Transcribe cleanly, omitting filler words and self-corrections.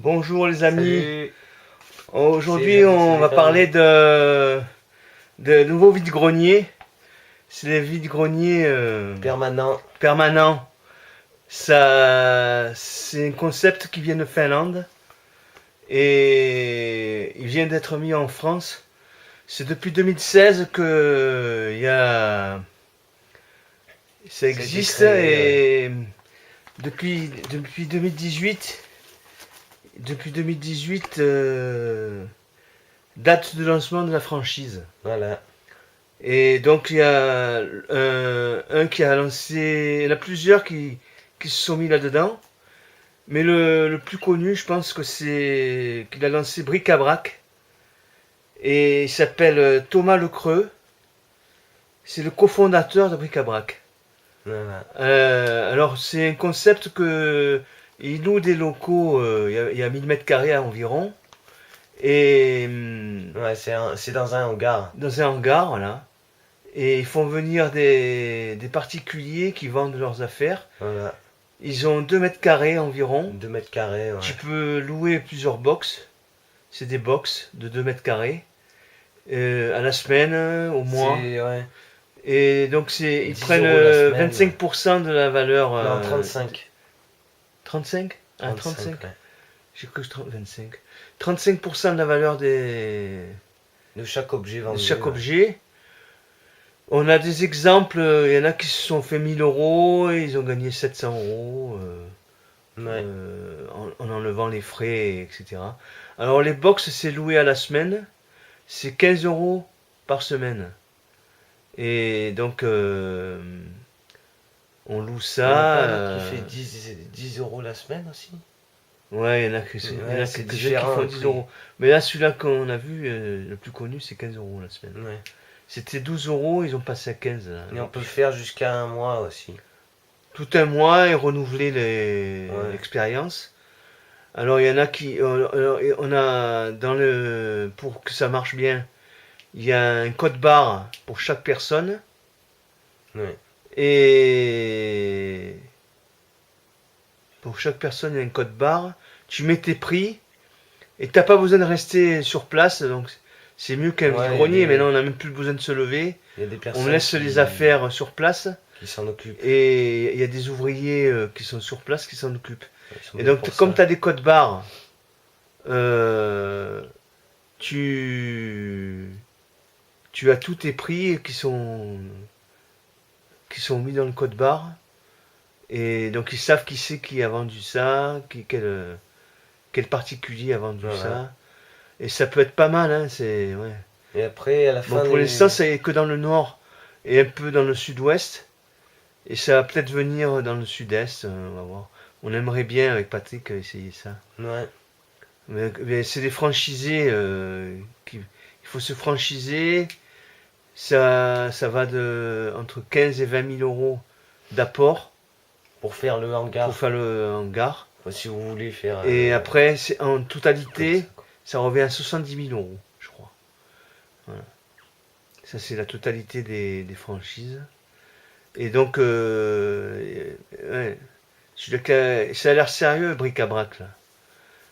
Bonjour les amis, Salut. aujourd'hui on va parler de nouveaux vide-greniers. C'est les vide-greniers Permanent. permanents. Ça, c'est un concept qui vient de Finlande et il vient d'être mis en France. C'est depuis 2016 que ça existe créé, et depuis 2018. Depuis 2018, date de lancement de la franchise. Voilà. Et donc il y a un qui a lancé, il y en a plusieurs qui se sont mis là-dedans. Mais le plus connu, je pense que c'est qu'il a lancé Bric-à-Brac. Et il s'appelle Thomas Lecreux. C'est le cofondateur de Bric-à-Brac. Voilà. Alors c'est un concept que il loue des locaux, il y a 1000 mètres carrés environ. Et Ouais, c'est dans un hangar. dans un hangar, voilà. Et ils font venir des particuliers qui vendent leurs affaires. Voilà. Ils ont 2 mètres carrés environ. 2 mètres carrés. Ouais. Tu peux louer plusieurs box. C'est des box de 2 mètres carrés. À la semaine, au mois. Ouais. Et donc ils 10 prennent euros la semaine. 25% de la valeur. Non, 35. 35 Ah, 35. 35. Ouais. J'ai cru que 25. 35% de la valeur De chaque objet de vendu. chaque ouais. objet. On a des exemples, il y en a qui se sont fait 1000 euros et ils ont gagné 700 euros Ouais. en enlevant les frais, etc. Alors les box, c'est loué à la semaine, c'est 15 euros par semaine. Et donc on loue Il y en a ça. pas un autre qui fait 10 euros la semaine aussi. Ouais, il y en a, Ouais, c'est quelques-uns qui différent, font le 10 prix. euros. Mais là, celui-là qu'on a vu, le plus connu, c'est 15 euros la semaine. Ouais. C'était 12 euros, ils ont passé à 15 là. Et on peut faire jusqu'à un mois aussi. Tout un mois et renouveler Ouais. l'expérience. Alors il y en a qui, on a pour que ça marche bien, il y a un code barre pour chaque personne Ouais. et pour chaque personne il y a un code barre. Tu mets tes prix et t'as pas besoin de rester sur place, donc c'est mieux qu'un Ouais, vide-grenier. Maintenant on n'a même plus besoin de se lever. Il y a des On personnes laisse les affaires sur place qui s'en occupent. et il y a des ouvriers qui sont sur place qui s'en occupent. Ils sont Et bons donc pour comme ça. tu as des codes barres, euh, tu as tous tes prix qui sont mis dans le code barre et donc ils savent qui c'est qui a vendu ça, quel particulier a vendu Voilà. ça, et ça peut être pas mal, hein, c'est ouais. Et après, à la fin Bon, pour l'instant c'est que dans le nord et un peu dans le sud-ouest et ça va peut-être venir dans le sud-est, on va voir. On aimerait bien avec Patrick essayer ça. Ouais. Mais c'est des franchisés il faut se franchiser. Ça va entre 15 et 20 000 euros d'apport Pour faire le hangar. pour faire le hangar. Si vous voulez faire. Et après, en comme totalité, ça, quoi. ça revient à 70 000 euros, je crois. Voilà. Ça, c'est la totalité des franchises. Et donc, ouais, ça a l'air sérieux, bric-à-brac, là.